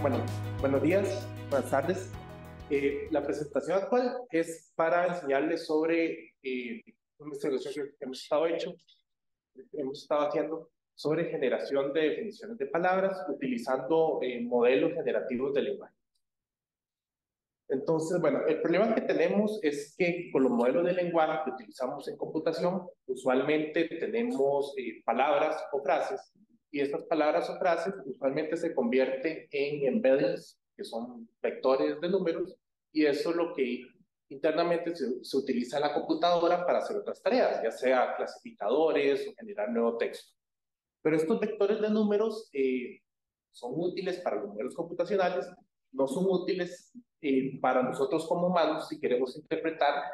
Bueno, buenos días, buenas tardes. La presentación actual es para enseñarles sobre una investigación que hemos estado haciendo sobre generación de definiciones de palabras utilizando modelos generativos de lenguaje. Entonces, bueno, el problema que tenemos es que con los modelos de lenguaje que utilizamos en computación, usualmente tenemos palabras o frases, y estas palabras o frases usualmente se convierten en embeddings, que son vectores de números, y eso es lo que internamente se utiliza en la computadora para hacer otras tareas, ya sea clasificadores o generar nuevo texto. Pero estos vectores de números son útiles para los modelos computacionales, no son útiles para nosotros como humanos si queremos interpretar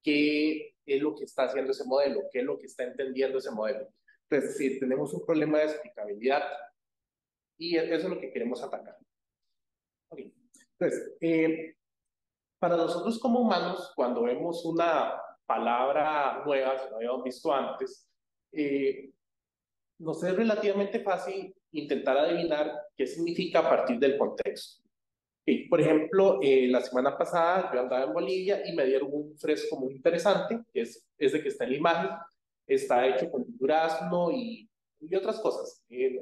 qué es lo que está haciendo ese modelo, qué es lo que está entendiendo ese modelo. Entonces, si tenemos un problema de explicabilidad y eso es lo que queremos atacar. Okay. Entonces, para nosotros como humanos, cuando vemos una palabra nueva que no habíamos visto antes, nos es relativamente fácil intentar adivinar qué significa a partir del contexto. Por ejemplo, la semana pasada yo andaba en Bolivia y me dieron un fresco muy interesante, que es ese que está en la imagen, está hecho con durazno y otras cosas. Y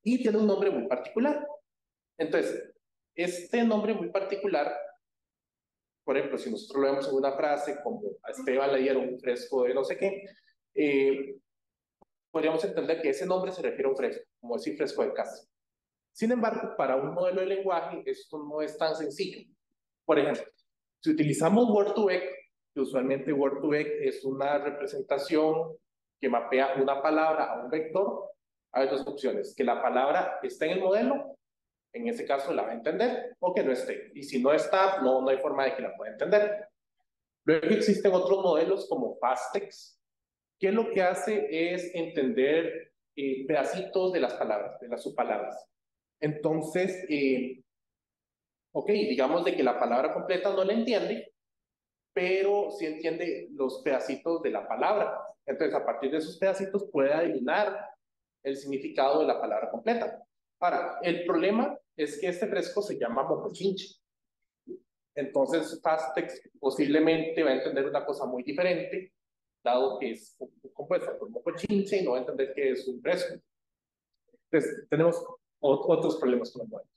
tiene un nombre muy particular. Entonces, este nombre muy particular, por ejemplo, si nosotros lo vemos en una frase como a Esteban le dieron un fresco de no sé qué, podríamos entender que ese nombre se refiere a un fresco, como decir fresco de casa. Sin embargo, para un modelo de lenguaje esto no es tan sencillo. Por ejemplo, si utilizamos Word2Vec, que usualmente Word2Vec es una representación que mapea una palabra a un vector, hay dos opciones: que la palabra esté en el modelo, en ese caso la va a entender, o que no esté. Y si no está, no hay forma de que la pueda entender. Luego existen otros modelos como Fastex, que lo que hace es entender pedacitos de las palabras, de las subpalabras. Entonces, ok, digamos de que la palabra completa no la entiende, pero sí entiende los pedacitos de la palabra. Entonces, a partir de esos pedacitos puede adivinar el significado de la palabra completa. Ahora, el problema es que este fresco se llama mocochinche. Entonces, Fastex posiblemente va a entender una cosa muy diferente, dado que es compuesta por mocochinche y no va a entender que es un fresco. Entonces, tenemos otros problemas con el modelo.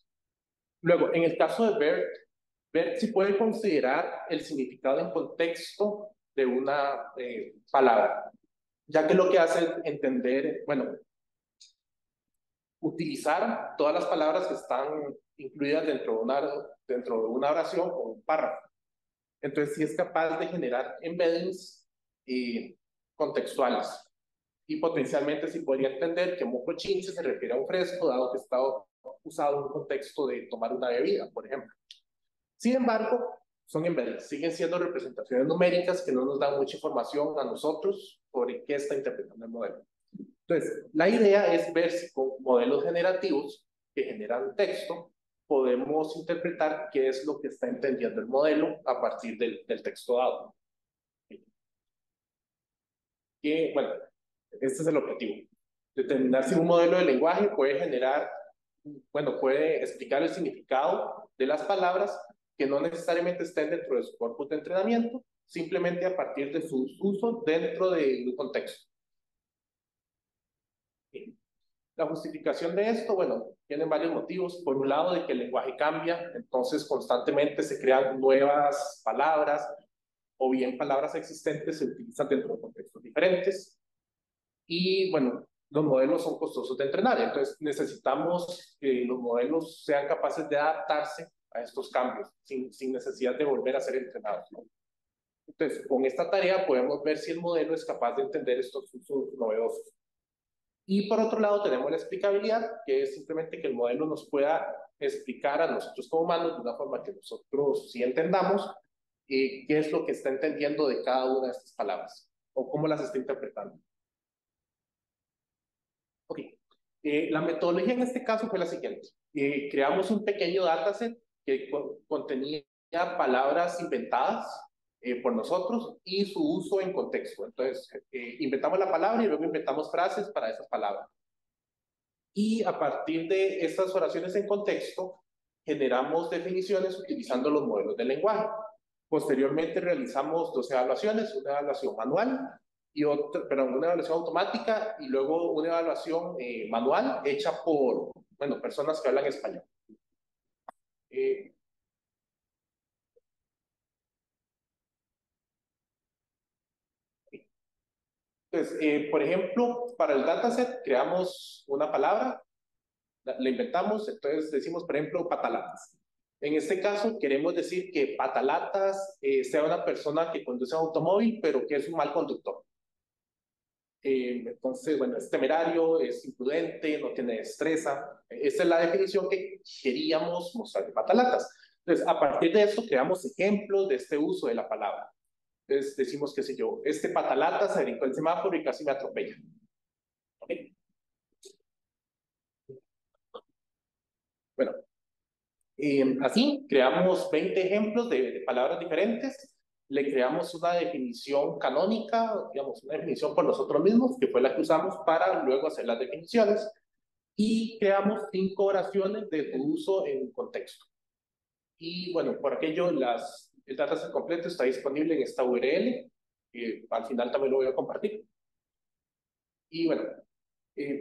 Luego, en el caso de BERT, BERT sí puede considerar el significado en contexto de una palabra, ya que lo que hace es entender, bueno, utilizar todas las palabras que están incluidas dentro de una oración o un párrafo. Entonces, sí es capaz de generar embeddings contextuales. Y potencialmente sí podría entender que moco chinche se refiere a un fresco, dado que está usado en un contexto de tomar una bebida, por ejemplo. Sin embargo, son embeddings, siguen siendo representaciones numéricas que no nos dan mucha información a nosotros sobre qué está interpretando el modelo. Entonces, la idea es ver si con modelos generativos que generan texto podemos interpretar qué es lo que está entendiendo el modelo a partir del texto dado. Y bueno, este es el objetivo. Determinar si un modelo de lenguaje puede generar, bueno, puede explicar el significado de las palabras que no necesariamente estén dentro de su corpus de entrenamiento, simplemente a partir de sus usos dentro de un contexto. La justificación de esto, bueno, tienen varios motivos. Por un lado, de que el lenguaje cambia, entonces constantemente se crean nuevas palabras o bien palabras existentes se utilizan dentro de contextos diferentes. Y bueno, los modelos son costosos de entrenar, entonces necesitamos que los modelos sean capaces de adaptarse a estos cambios sin necesidad de volver a ser entrenados, ¿no? Entonces, con esta tarea podemos ver si el modelo es capaz de entender estos usos novedosos. Y por otro lado tenemos la explicabilidad, que es simplemente que el modelo nos pueda explicar a nosotros como humanos de una forma que nosotros sí entendamos qué es lo que está entendiendo de cada una de estas palabras o cómo las está interpretando. Ok. La metodología en este caso fue la siguiente. Creamos un pequeño dataset que contenía palabras inventadas por nosotros y su uso en contexto. Entonces, inventamos la palabra y luego inventamos frases para esas palabras. Y a partir de estas oraciones en contexto, generamos definiciones utilizando los modelos de lenguaje. Posteriormente realizamos dos evaluaciones, una evaluación manual y otra, perdón, una evaluación automática y luego una evaluación manual hecha por, bueno, personas que hablan español. Eh, entonces, por ejemplo, para el dataset creamos una palabra, la inventamos, entonces decimos, por ejemplo, patalatas. En este caso, queremos decir que patalatas sea una persona que conduce un automóvil, pero que es un mal conductor. Entonces, bueno, es temerario, es imprudente, no tiene destreza. Esa es la definición que queríamos mostrar de patalatas. Entonces, a partir de esto, creamos ejemplos de este uso de la palabra. Entonces, decimos, qué sé yo, este patalata se brincó el semáforo y casi me atropella. ¿Okay? Bueno, así creamos 20 ejemplos de palabras diferentes, le creamos una definición canónica, digamos, una definición por nosotros mismos, que fue la que usamos para luego hacer las definiciones, y creamos 5 oraciones de su uso en contexto. Y bueno, por aquello, el dataset completo está disponible en esta URL, al final también lo voy a compartir. Y bueno, eh,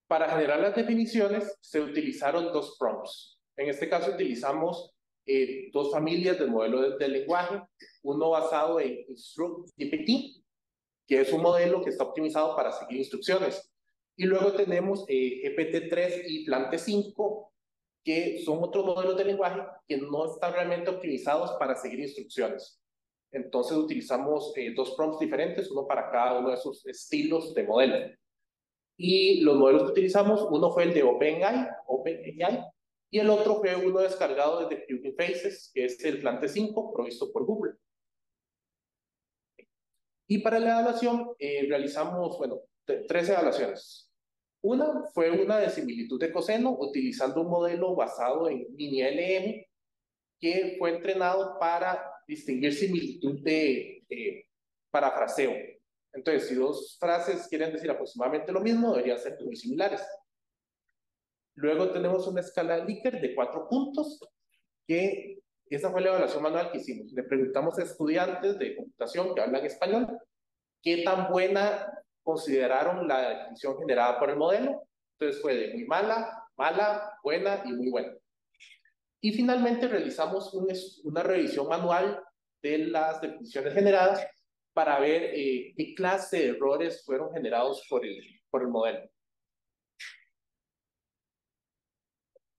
para generar las definiciones se utilizaron dos prompts. En este caso utilizamos dos familias de modelos de lenguaje, uno basado en InstructGPT, que es un modelo que está optimizado para seguir instrucciones. Y luego tenemos GPT-3 y Plante-5, que son otros modelos de lenguaje que no están realmente optimizados para seguir instrucciones. Entonces utilizamos dos prompts diferentes, uno para cada uno de esos estilos de modelo. Y los modelos que utilizamos, uno fue el de OpenAI, y el otro fue uno descargado desde Hugging Faces, que es el Plante-5 provisto por Google. Y para la evaluación realizamos, bueno, 3 evaluaciones. Una fue una de similitud de coseno utilizando un modelo basado en Mini-LM que fue entrenado para distinguir similitud de parafraseo. Entonces, si dos frases quieren decir aproximadamente lo mismo, deberían ser muy similares. Luego tenemos una escala de Likert de 4 puntos, que esa fue la evaluación manual que hicimos. Le preguntamos a estudiantes de computación que hablan español qué tan buena consideraron la definición generada por el modelo. Entonces fue de muy mala, mala, buena y muy buena. Y finalmente realizamos una revisión manual de las definiciones generadas para ver qué clase de errores fueron generados por el modelo.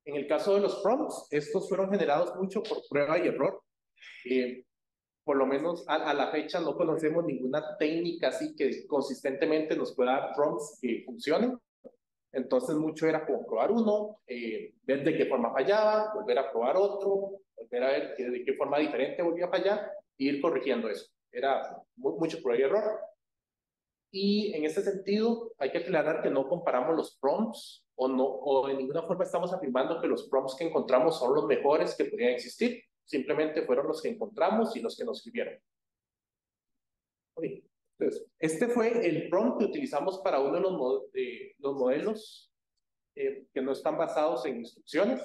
En el caso de los prompts, estos fueron generados mucho por prueba y error. Eh, por lo menos a la fecha no conocemos ninguna técnica así que consistentemente nos pueda dar prompts que funcionen. Entonces mucho era como probar uno, ver de qué forma fallaba, volver a probar otro, volver a ver de qué forma diferente volvía a fallar e ir corrigiendo eso. Era mucho prueba y error. Y en este sentido hay que aclarar que no comparamos los prompts o de ninguna forma estamos afirmando que los prompts que encontramos son los mejores que podrían existir. Simplemente fueron los que encontramos y los que nos escribieron. Entonces, este fue el prompt que utilizamos para uno de los modelos que no están basados en instrucciones.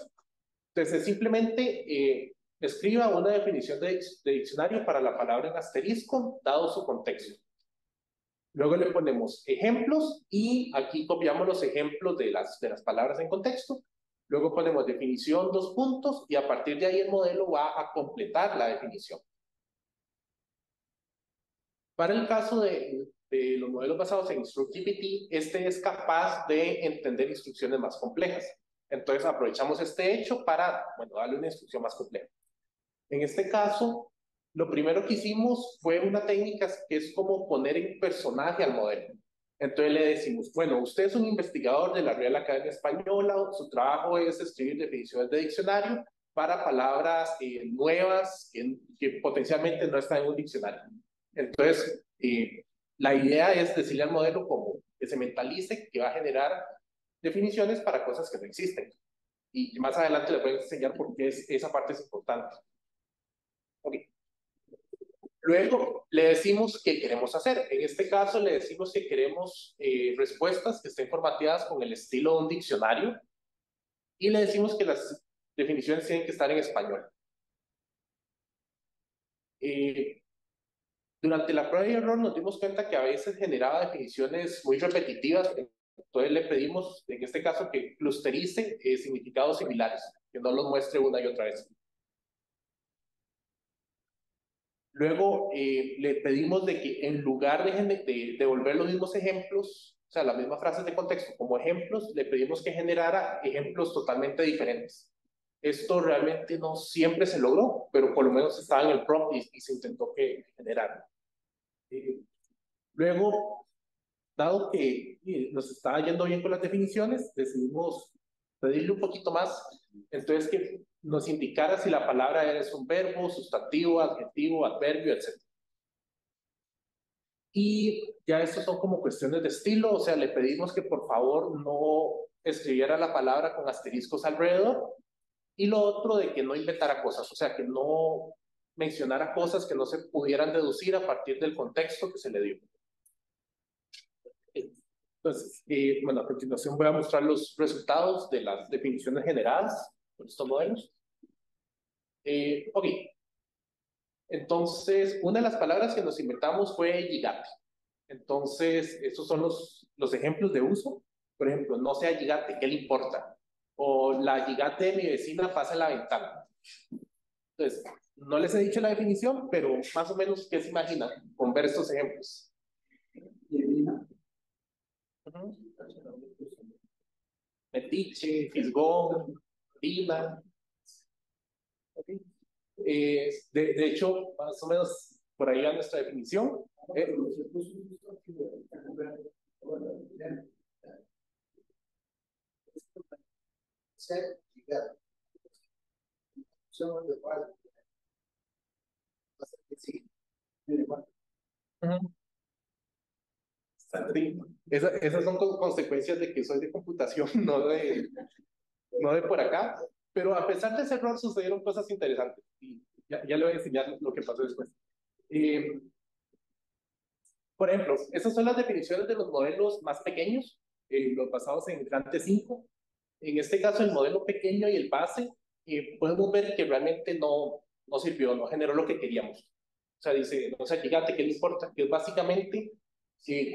Entonces, simplemente escriba una definición de diccionario para la palabra en asterisco, dado su contexto. Luego le ponemos ejemplos y aquí copiamos los ejemplos de las palabras en contexto. Luego ponemos definición, 2 puntos, y a partir de ahí el modelo va a completar la definición. Para el caso de los modelos basados en InstructGPT, este es capaz de entender instrucciones más complejas. Entonces aprovechamos este hecho para, bueno, darle una instrucción más compleja. En este caso, lo primero que hicimos fue una técnica que es como poner en personaje al modelo. Entonces le decimos, bueno, usted es un investigador de la Real Academia Española, su trabajo es escribir definiciones de diccionario para palabras nuevas que potencialmente no están en un diccionario. Entonces, la idea es decirle al modelo como que se mentalice que va a generar definiciones para cosas que no existen. Y más adelante le voy a enseñar por qué esa parte es importante. Okay. Luego le decimos qué queremos hacer. En este caso le decimos que queremos respuestas que estén formateadas con el estilo de un diccionario y le decimos que las definiciones tienen que estar en español. Durante la prueba y error nos dimos cuenta que a veces generaba definiciones muy repetitivas, entonces le pedimos, en este caso, que clusterice significados similares, que no los muestre una y otra vez. Luego le pedimos de que en lugar de devolver los mismos ejemplos, o sea, las mismas frases de contexto como ejemplos, le pedimos que generara ejemplos totalmente diferentes. Esto realmente no siempre se logró, pero por lo menos estaba en el prompt y se intentó que generara. Luego, dado que nos estaba yendo bien con las definiciones, decidimos pedirle un poquito más, entonces que nos indicara si la palabra es un verbo, sustantivo, adjetivo, adverbio, etc. Y ya estos son como cuestiones de estilo, o sea, le pedimos que por favor no escribiera la palabra con asteriscos alrededor, y lo otro de que no inventara cosas, o sea, que no mencionara cosas que no se pudieran deducir a partir del contexto que se le dio. Entonces, bueno, a continuación voy a mostrar los resultados de las definiciones generadas por estos modelos. Ok, entonces, una de las palabras que nos inventamos fue gigante. Entonces, estos son los ejemplos de uso. Por ejemplo, no sea gigante, ¿qué le importa? O la gigante de mi vecina pasa en la ventana. Entonces, no les he dicho la definición, pero más o menos, ¿qué se imaginan con ver estos ejemplos? Ujú. Metiche, fisgón, lila. Okay. De hecho, más o menos por ahí va nuestra definición. Eh, Ujú. Esas son consecuencias de que soy de computación, no de por acá. Pero a pesar de ese error, sucedieron cosas interesantes. Y ya le voy a enseñar lo que pasó después. Eh, por ejemplo, esas son las definiciones de los modelos más pequeños, los basados en Grante 5. En este caso, el modelo pequeño y el base, podemos ver que realmente no sirvió, no generó lo que queríamos. O sea, dice, o sea, fíjate, ¿qué le importa? Que es básicamente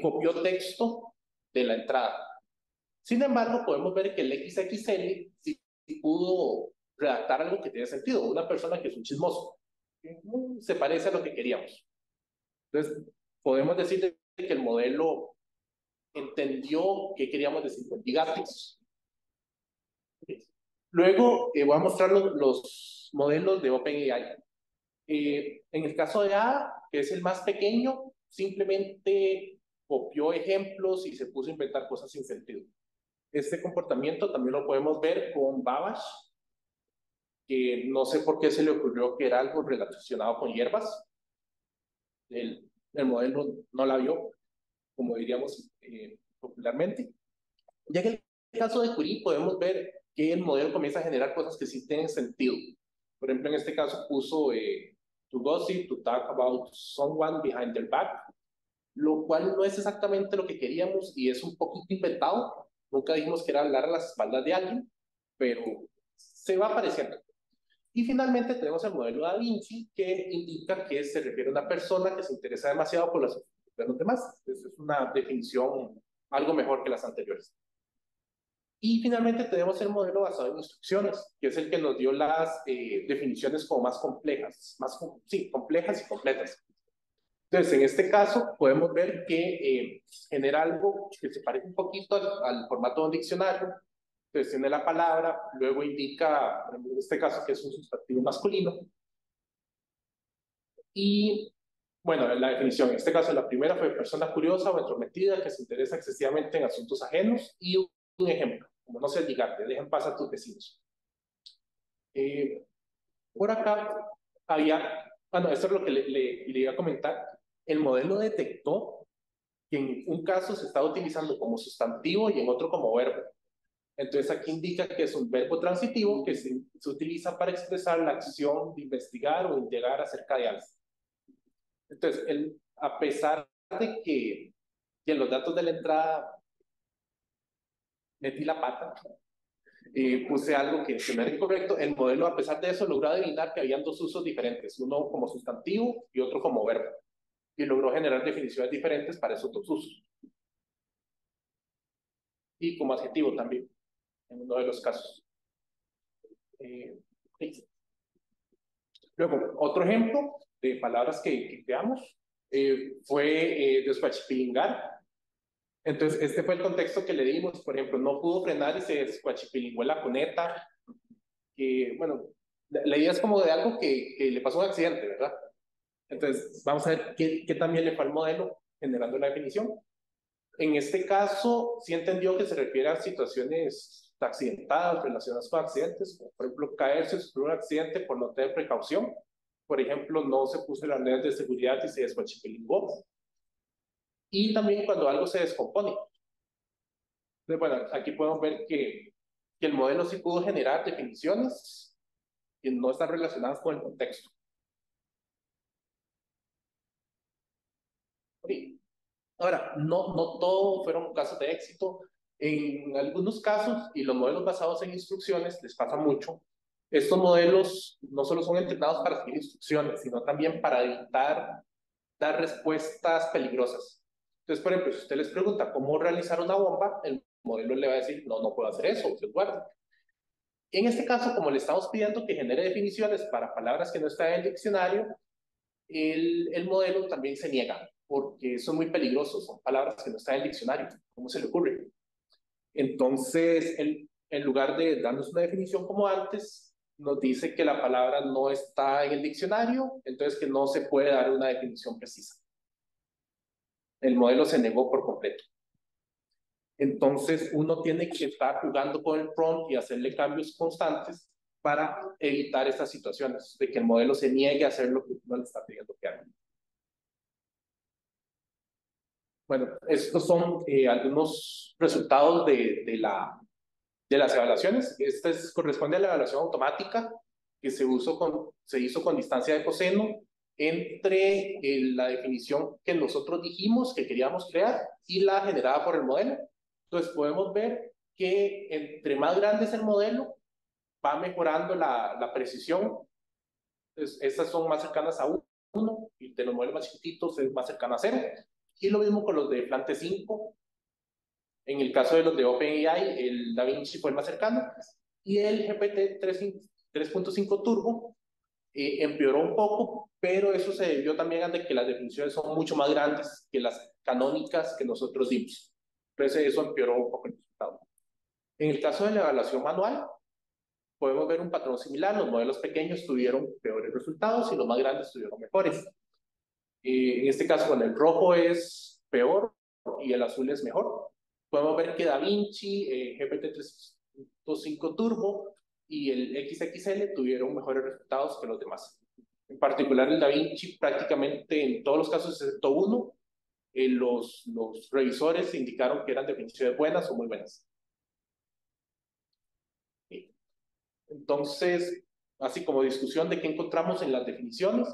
copió texto de la entrada. Sin embargo, podemos ver que el XXL sí pudo redactar algo que tiene sentido. Una persona que es un chismoso. Se parece a lo que queríamos. Entonces, podemos decir que el modelo entendió qué queríamos decir con gigabytes. Luego voy a mostrar los modelos de OpenAI. En el caso de A, que es el más pequeño, simplemente copió ejemplos y se puso a inventar cosas sin sentido. Este comportamiento también lo podemos ver con Babbage, que no sé por qué se le ocurrió que era algo relacionado con hierbas. El modelo no la vio, como diríamos popularmente. Ya que en el caso de Curie podemos ver que el modelo comienza a generar cosas que sí tienen sentido. Por ejemplo, en este caso puso to gossip, to talk about someone behind their back, lo cual no es exactamente lo que queríamos y es un poquito inventado. Nunca dijimos que era hablar a las espaldas de alguien, pero se va apareciendo. Y finalmente tenemos el modelo Da Vinci, que indica que se refiere a una persona que se interesa demasiado por las de los demás. Esa es una definición algo mejor que las anteriores. Y finalmente tenemos el modelo basado en instrucciones, que es el que nos dio las definiciones como más complejas, sí, complejas y completas. Entonces, en este caso, podemos ver que genera algo que se parece un poquito al formato de un diccionario. Entonces, tiene la palabra, luego indica, en este caso, que es un sustantivo masculino. Y, bueno, la definición, en este caso, la primera fue persona curiosa o entrometida que se interesa excesivamente en asuntos ajenos. Y un ejemplo, como no seas gigante, dejen pasar a tus vecinos. Por acá había, bueno, esto es lo que le iba a comentar. El modelo detectó que en un caso se está utilizando como sustantivo y en otro como verbo. Entonces aquí indica que es un verbo transitivo que se utiliza para expresar la acción de investigar o indagar acerca de algo. Entonces, a pesar de que en los datos de la entrada metí la pata, puse algo que no era incorrecto, el modelo, a pesar de eso, logró adivinar que habían dos usos diferentes, uno como sustantivo y otro como verbo, y logró generar definiciones diferentes para esos dos usos, y como adjetivo también, en uno de los casos. Sí. Luego, otro ejemplo de palabras que creamos fue descuachipilingar. Entonces, este fue el contexto que le dimos. Por ejemplo, no pudo frenar y se descuachipilingó la cuneta. Bueno, la idea es como de algo que le pasó un accidente, ¿verdad? Entonces, vamos a ver qué también le fue al modelo generando la definición. En este caso, sí entendió que se refiere a situaciones accidentadas relacionadas con accidentes, como por ejemplo caerse o sufrir un accidente por no tener precaución. Por ejemplo, no se puso las medidas de seguridad y se descuachipilingó. Y también cuando algo se descompone. Entonces, bueno, aquí podemos ver que el modelo sí pudo generar definiciones que no están relacionadas con el contexto. Sí. Ahora, no todo fueron casos de éxito. En algunos casos, y los modelos basados en instrucciones, les pasa mucho, estos modelos no solo son entrenados para seguir instrucciones, sino también para evitar dar respuestas peligrosas. Entonces, por ejemplo, si usted les pregunta cómo realizar una bomba, el modelo le va a decir, no puedo hacer eso, usted guarda. En este caso, como le estamos pidiendo que genere definiciones para palabras que no están en el diccionario, el modelo también se niega, porque son muy peligrosos, son palabras que no están en el diccionario. ¿Cómo se le ocurre? Entonces, en lugar de darnos una definición como antes, nos dice que la palabra no está en el diccionario, entonces que no se puede dar una definición precisa. El modelo se negó por completo. Entonces, uno tiene que estar jugando con el prompt y hacerle cambios constantes para evitar estas situaciones, de que el modelo se niegue a hacer lo que uno le está pidiendo que haga. Bueno, estos son algunos resultados de las evaluaciones. Corresponde a la evaluación automática que se hizo con distancia de coseno entre la definición que nosotros dijimos que queríamos crear y la generada por el modelo. Entonces podemos ver que entre más grande es el modelo, va mejorando la precisión. Entonces, estas son más cercanas a 1 y de los modelos más chiquititos es más cercana a 0. Y lo mismo con los de Plante 5. En el caso de los de OpenAI, el DaVinci fue el más cercano y el GPT 3.5 Turbo empeoró un poco, pero eso se debió también a que las definiciones son mucho más grandes que las canónicas que nosotros dimos. Entonces eso empeoró un poco el resultado. En el caso de la evaluación manual, podemos ver un patrón similar. Los modelos pequeños tuvieron peores resultados y los más grandes tuvieron mejores. En este caso, cuando el rojo es peor y el azul es mejor, podemos ver que DaVinci, GPT 3.5 Turbo y el XXL tuvieron mejores resultados que los demás. En particular, el DaVinci prácticamente en todos los casos, excepto uno, los revisores indicaron que eran definiciones buenas o muy buenas. Entonces, así como discusión de qué encontramos en las definiciones,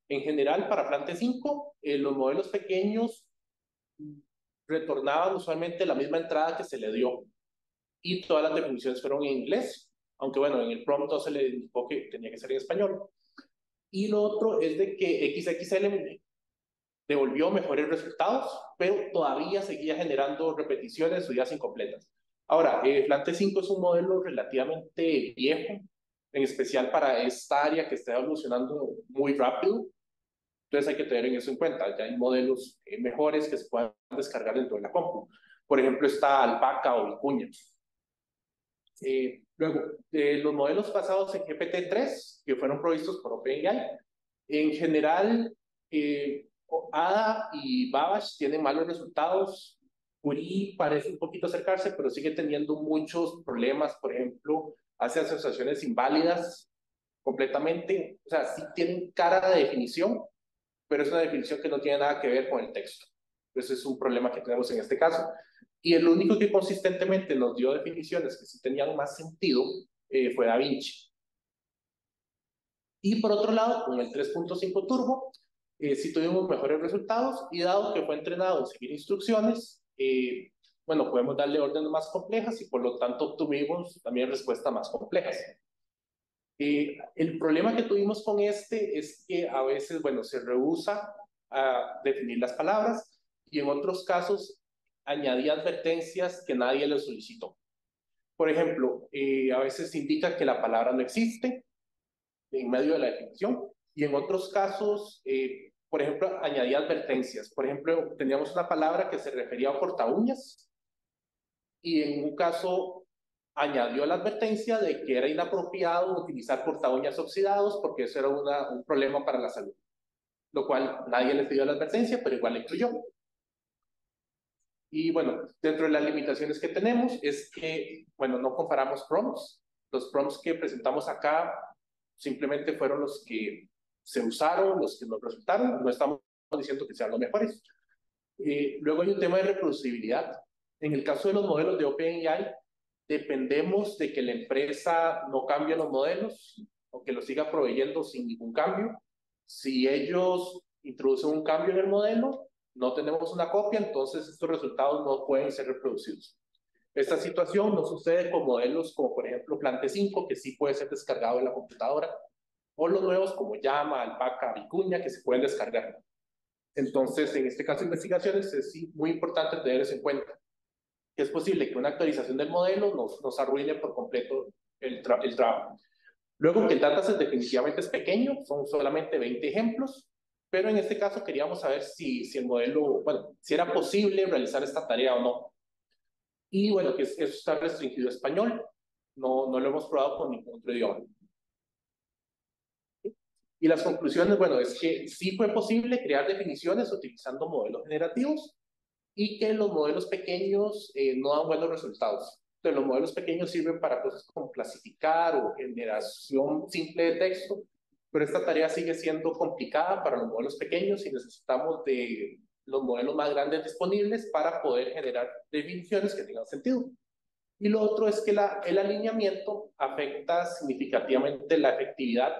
en general para Plante 5, los modelos pequeños retornaban usualmente la misma entrada que se le dio y todas las definiciones fueron en inglés, aunque bueno, en el prompt no se le indicó que tenía que ser en español. Y lo otro es de que XXL devolvió mejores resultados, pero todavía seguía generando repeticiones o ideas incompletas. Ahora, Plante 5 es un modelo relativamente viejo, en especial para esta área que está evolucionando muy rápido. Entonces hay que tener en eso en cuenta. Ya hay modelos mejores que se puedan descargar dentro de la compu. Por ejemplo, está Alpaca o Vicuña. Luego, los modelos basados en GPT-3, que fueron provistos por OpenAI, en general, ADA y Babbage tienen malos resultados. Curie parece un poquito acercarse, pero sigue teniendo muchos problemas. Por ejemplo, hace asociaciones inválidas completamente. O sea, sí tienen cara de definición, pero es una definición que no tiene nada que ver con el texto. Ese es un problema que tenemos en este caso. Y el único que consistentemente nos dio definiciones que sí tenían más sentido fue Da Vinci. Y por otro lado, con el 3.5 Turbo, sí tuvimos mejores resultados y dado que fue entrenado en seguir instrucciones, bueno, podemos darle órdenes más complejas y por lo tanto obtuvimos también respuestas más complejas. El problema que tuvimos con este es que a veces, bueno, se rehúsa a definir las palabras y en otros casos añadía advertencias que nadie le solicitó. Por ejemplo, a veces indica que la palabra no existe en medio de la definición y en otros casos, por ejemplo, añadía advertencias. Por ejemplo, teníamos una palabra que se refería a corta uñas y en un caso añadió la advertencia de que era inapropiado utilizar corta uñas oxidados porque eso era un problema para la salud, lo cual nadie le pidió la advertencia, pero igual la incluyó. Y bueno, dentro de las limitaciones que tenemos es que, bueno, no comparamos prompts. Los prompts que presentamos acá simplemente fueron los que se usaron, los que nos resultaron. No estamos diciendo que sean los mejores. Luego hay un tema de reproducibilidad. En el caso de los modelos de OpenAI, dependemos de que la empresa no cambie los modelos o que los siga proveyendo sin ningún cambio. Si ellos introducen un cambio en el modelo, no tenemos una copia, entonces estos resultados no pueden ser reproducidos. Esta situación no sucede con modelos como por ejemplo Plante 5, que sí puede ser descargado en la computadora, o los nuevos como Llama, Alpaca, Vicuña, que se pueden descargar. Entonces, en este caso de investigaciones, es muy importante tener eso en cuenta, que es posible que una actualización del modelo nos arruine por completo el trabajo. Luego, que el dataset definitivamente es pequeño, son solamente 20 ejemplos, pero en este caso queríamos saber si el modelo, bueno, si era posible realizar esta tarea o no. Y bueno, que eso está restringido a español, no lo hemos probado con ningún otro idioma. Y las conclusiones, bueno, es que sí fue posible crear definiciones utilizando modelos generativos y que los modelos pequeños no dan buenos resultados. Entonces, los modelos pequeños sirven para cosas como clasificar o generación simple de texto, pero esta tarea sigue siendo complicada para los modelos pequeños y necesitamos de los modelos más grandes disponibles para poder generar definiciones que tengan sentido. Y lo otro es que el alineamiento afecta significativamente la efectividad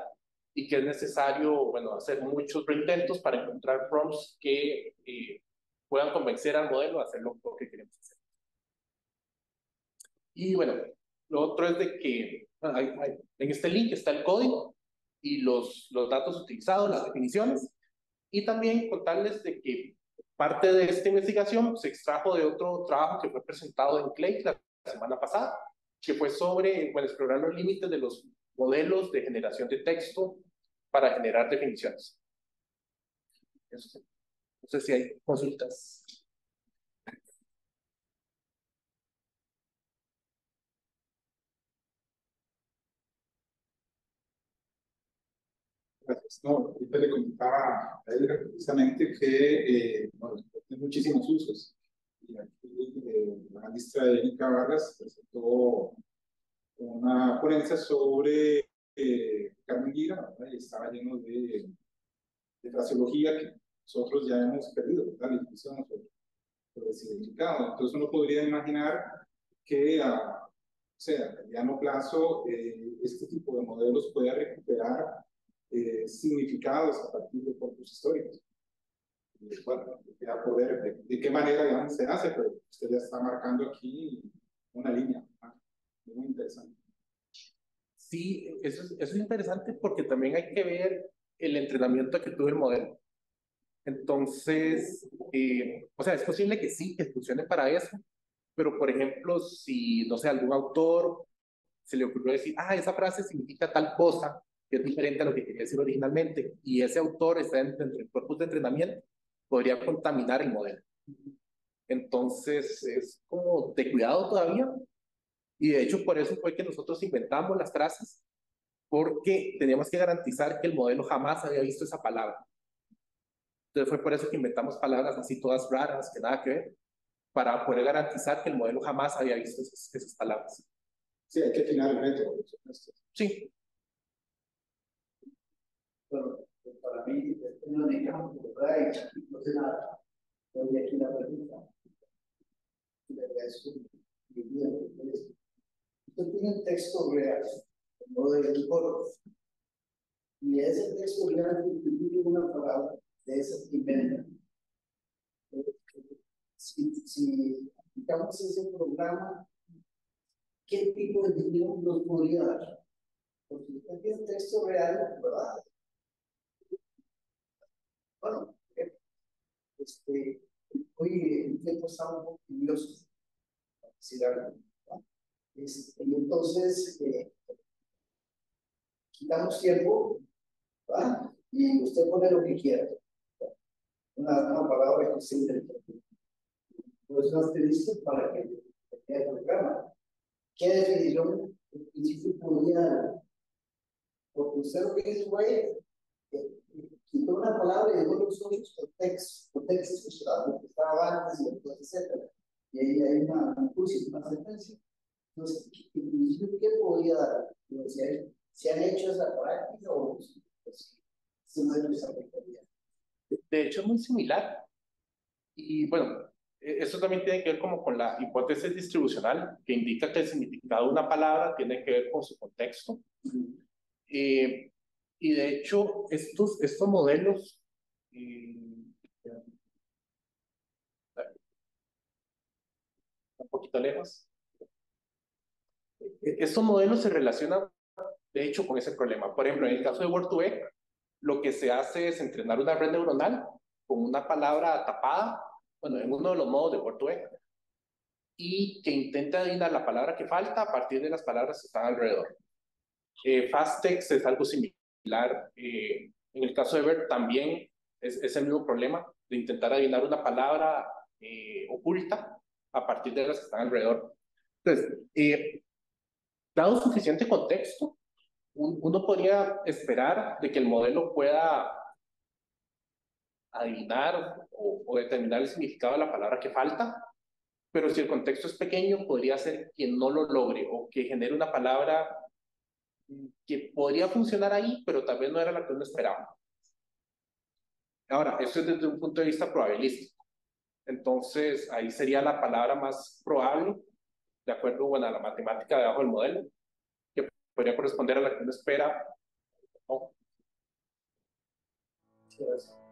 y que es necesario, bueno, hacer muchos intentos para encontrar prompts que puedan convencer al modelo a hacer lo que queremos hacer. Y bueno, lo otro es de que bueno, en este link está el código y los datos utilizados, las definiciones, y también contarles de que parte de esta investigación se extrajo de otro trabajo que fue presentado en CLAY la semana pasada, que fue sobre, bueno, explorar los límites de los modelos de generación de texto para generar definiciones. Eso sí. No sé si hay consultas. Gracias. No, ahorita le comentaba a Edgar precisamente que bueno, tiene muchísimos usos. Y aquí la maestra Erika Vargas presentó una ponencia sobre Carmen Gira, ¿verdad? Y estaba lleno de fraseología que nosotros ya hemos perdido, ¿verdad? La discusión sobre el significado. Entonces uno podría imaginar que o sea, a mediano plazo este tipo de modelos pueda recuperar significados a partir de corpus históricos. Bueno, queda por ver de qué manera digamos, se hace, pero usted ya está marcando aquí una línea. Muy interesante. Sí, eso es interesante porque también hay que ver el entrenamiento que tuvo el modelo. Entonces, o sea, es posible que sí, que funcione para eso, pero por ejemplo, si, no sé, algún autor se le ocurrió decir, ah, esa frase significa tal cosa, que es diferente a lo que quería decir originalmente, y ese autor está dentro del cuerpo de entrenamiento, podría contaminar el modelo. Entonces, es como de cuidado todavía, y de hecho por eso fue que nosotros inventamos las frases, porque teníamos que garantizar que el modelo jamás había visto esa palabra. Entonces fue por eso que inventamos palabras así todas raras, que nada que ver, para poder garantizar que el modelo jamás había visto esas palabras. Sí, hay que afinar el método. Sí. Bueno, pues para mí, no digamos, ¿verdad? No sé nada. Voy aquí la pregunta. Y le agradezco mi vida. Usted tiene un texto real, no de un coro. Y ese texto real incluye una palabra de esa primera. Si aplicamos ese programa, ¿qué tipo de dinero nos podría dar? Porque usted tiene un texto real, ¿verdad? Bueno, hoy el tiempo está un poco curioso, para decir algo, ¿verdad? Y entonces, quitamos tiempo, ¿verdad? Y usted pone lo que quiera. Una palabra que usted interprete. Pues no esté listo para que el programa. ¿Qué definición en principio podría dar? Porque usted lo que hizo fue quitó una palabra y dejó los otros contextos, lo que estaba antes y después, etc. Y ahí hay un curso, una sentencia. Entonces, en principio, ¿qué podría dar? Si han hecho esa práctica o si no han hecho esa práctica. De hecho, es muy similar. Y bueno, eso también tiene que ver como con la hipótesis distribucional, que indica que el significado de una palabra tiene que ver con su contexto. Y de hecho, estos modelos, un poquito lejos, estos modelos se relacionan, de hecho, con ese problema. Por ejemplo, en el caso de Word2Vec, lo que se hace es entrenar una red neuronal con una palabra tapada, bueno, en uno de los modos de Word2Vec, y que intenta adivinar la palabra que falta a partir de las palabras que están alrededor. FastText es algo similar. En el caso de BERT también es el mismo problema de intentar adivinar una palabra oculta a partir de las que están alrededor. Entonces, dado suficiente contexto, uno podría esperar de que el modelo pueda adivinar o determinar el significado de la palabra que falta, pero si el contexto es pequeño, podría ser que no lo logre o que genere una palabra que podría funcionar ahí, pero tal vez no era la que uno esperaba. Ahora, esto es desde un punto de vista probabilístico. Entonces, ahí sería la palabra más probable, de acuerdo, bueno, a la matemática debajo del modelo, que podría corresponder a la que uno espera. ¿No? Gracias.